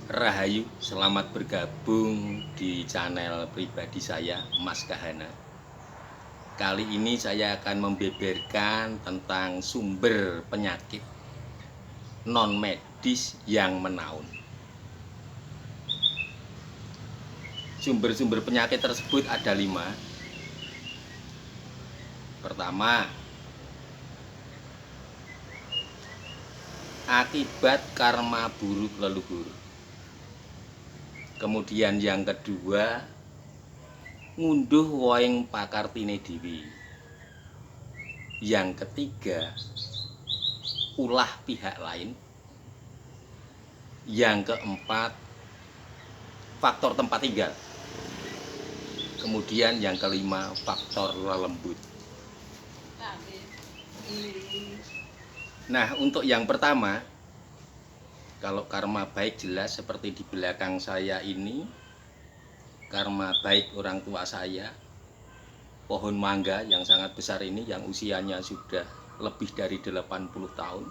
Rahayu, selamat bergabung di channel pribadi saya, Mas Kahana. Kali ini saya akan membeberkan tentang sumber penyakit non medis yang menaun. Sumber-sumber penyakit tersebut ada 5. Pertama, akibat karma buruk leluhur. Kemudian yang kedua, ngunduh woing pakartine dhewe. Yang ketiga, ulah pihak lain. Yang keempat, faktor tempat tinggal. Kemudian yang kelima, faktor lelembut. Nah, untuk yang pertama, kalau karma baik jelas seperti di belakang saya ini. Karma baik orang tua saya, pohon mangga yang sangat besar ini, yang usianya sudah lebih dari 80 tahun.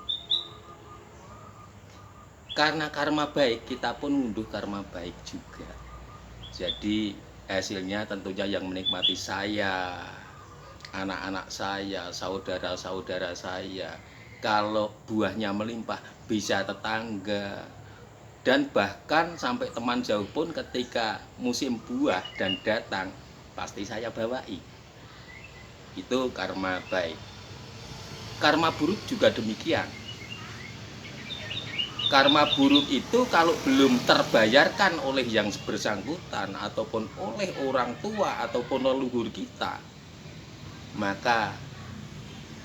Karena karma baik, kita pun ngunduh karma baik juga. Jadi hasilnya tentunya yang menikmati saya, anak-anak saya, saudara-saudara saya. Kalau buahnya melimpah, bisa tetangga, dan bahkan sampai teman jauh pun ketika musim buah dan datang, pasti saya bawai. Itu karma baik. Karma buruk juga demikian. Karma buruk itu kalau belum terbayarkan oleh yang bersangkutan ataupun oleh orang tua ataupun leluhur kita, maka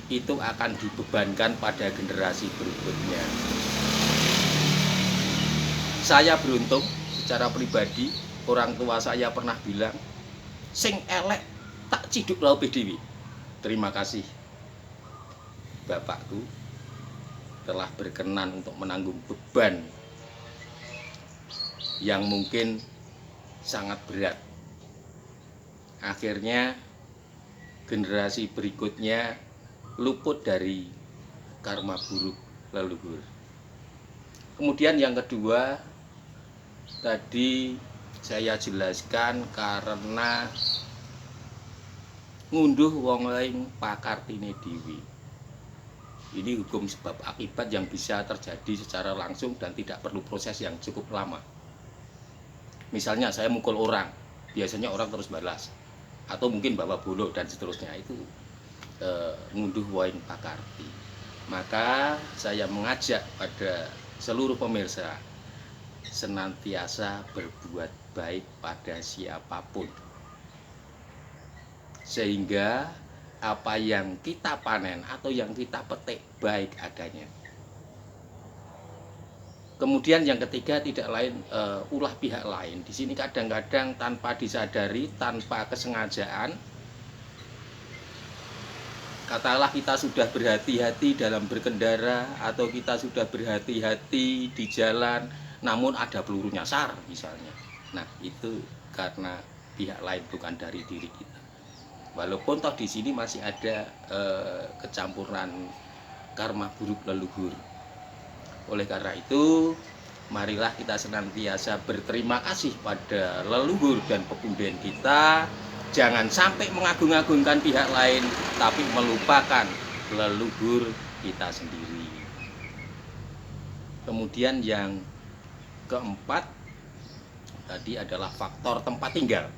itu akan dibebankan pada generasi berikutnya. Saya beruntung secara pribadi, orang tua saya pernah bilang, sing elek tak ciduk laupe dewi. Terima kasih bapakku telah berkenan untuk menanggung beban yang mungkin sangat berat. Akhirnya generasi berikutnya luput dari karma buruk leluhur. Kemudian yang kedua, tadi saya jelaskan karena ngunduh wong lain pakartine dhewe. Ini hukum sebab akibat yang bisa terjadi secara langsung dan tidak perlu proses yang cukup lama. Misalnya saya mukul orang, biasanya orang terus balas, atau mungkin bawa bolok dan seterusnya, itu ngunduh woing pakarti. Maka saya mengajak pada seluruh pemirsa senantiasa berbuat baik pada siapapun, sehingga apa yang kita panen atau yang kita petik baik adanya. Kemudian yang ketiga, tidak lain ulah pihak lain. Di sini kadang-kadang tanpa disadari, tanpa kesengajaan, katakanlah kita sudah berhati-hati dalam berkendara atau kita sudah berhati-hati di jalan, namun ada peluru nyasar misalnya. Nah, itu karena pihak lain, bukan dari diri kita. Walaupun toh di sini masih ada kecampuran karma buruk leluhur. Oleh karena itu, marilah kita senantiasa berterima kasih pada leluhur dan pepundhen kita. Jangan sampai mengagung-agungkan pihak lain, tapi melupakan leluhur kita sendiri. Kemudian yang keempat tadi adalah faktor tempat tinggal.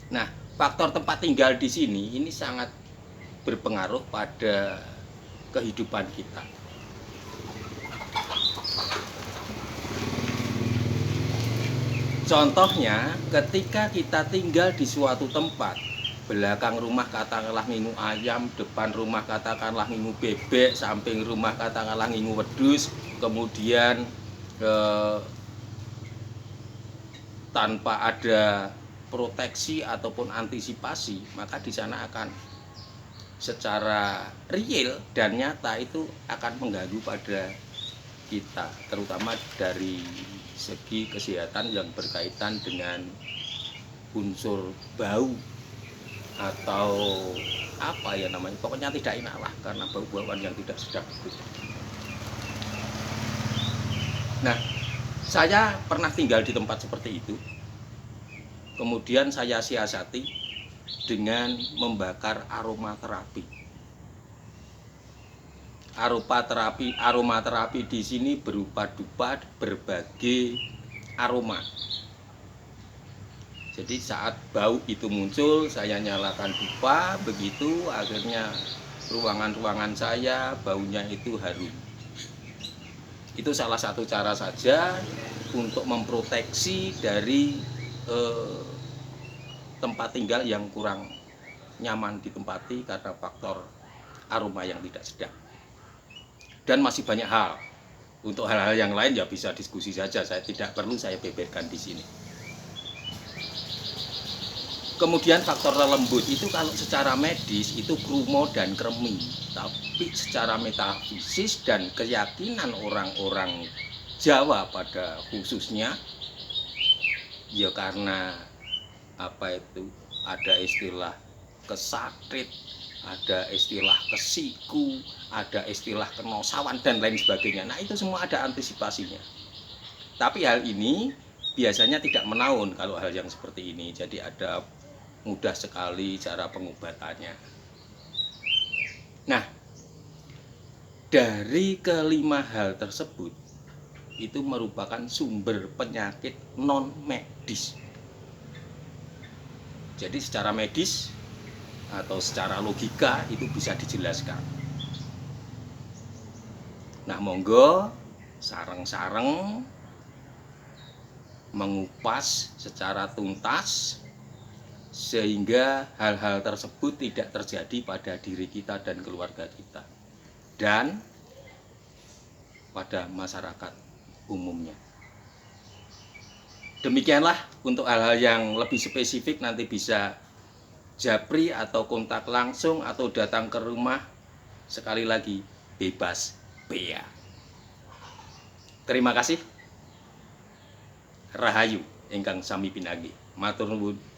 Nah, faktor tempat tinggal di sini ini sangat berpengaruh pada kehidupan kita. Contohnya, ketika kita tinggal di suatu tempat, belakang rumah katakanlah ngingu ayam, depan rumah katakanlah ngingu bebek, samping rumah katakanlah ngingu wedhus, kemudian tanpa ada proteksi ataupun antisipasi, maka di sana akan secara real dan nyata itu akan mengganggu pada kita, terutama dari segi kesehatan yang berkaitan dengan unsur bau atau apa ya namanya, pokoknya tidak enak lah karena bau-bauan yang tidak sedap itu. Nah, Saya pernah tinggal di tempat seperti itu. Kemudian saya siasati dengan membakar aromaterapi. Aromaterapi di sini berupa dupa berbagai aroma. Jadi saat bau itu muncul, saya nyalakan dupa, begitu akhirnya ruangan-ruangan saya baunya itu harum. Itu salah satu cara saja untuk memproteksi dari tempat tinggal yang kurang nyaman ditempati karena faktor aroma yang tidak sedap. Dan masih banyak hal. Untuk hal-hal yang lain ya bisa diskusi saja, saya tidak perlu saya beberkan di sini. Kemudian faktor lembut itu kalau secara medis itu krumo dan kremi, tapi secara metafisis dan keyakinan orang-orang Jawa pada khususnya, ya karena apa itu ada istilah kesakrit, ada istilah kesiku, ada istilah kenosawan dan lain sebagainya. Nah itu semua ada antisipasinya. Tapi hal ini biasanya tidak menaun kalau hal yang seperti ini. Jadi ada mudah sekali cara pengobatannya. Nah, dari kelima hal tersebut itu merupakan sumber penyakit non medis. Jadi secara medis atau secara logika itu bisa dijelaskan. Nah, monggo sareng-sareng mengupas secara tuntas sehingga hal-hal tersebut tidak terjadi pada diri kita dan keluarga kita dan pada masyarakat umumnya. Demikianlah untuk hal-hal yang lebih spesifik nanti bisa japri atau kontak langsung atau datang ke rumah. Sekali lagi bebas bea. Terima kasih. Rahayu ingkang sami pinagi. Matur nuwun.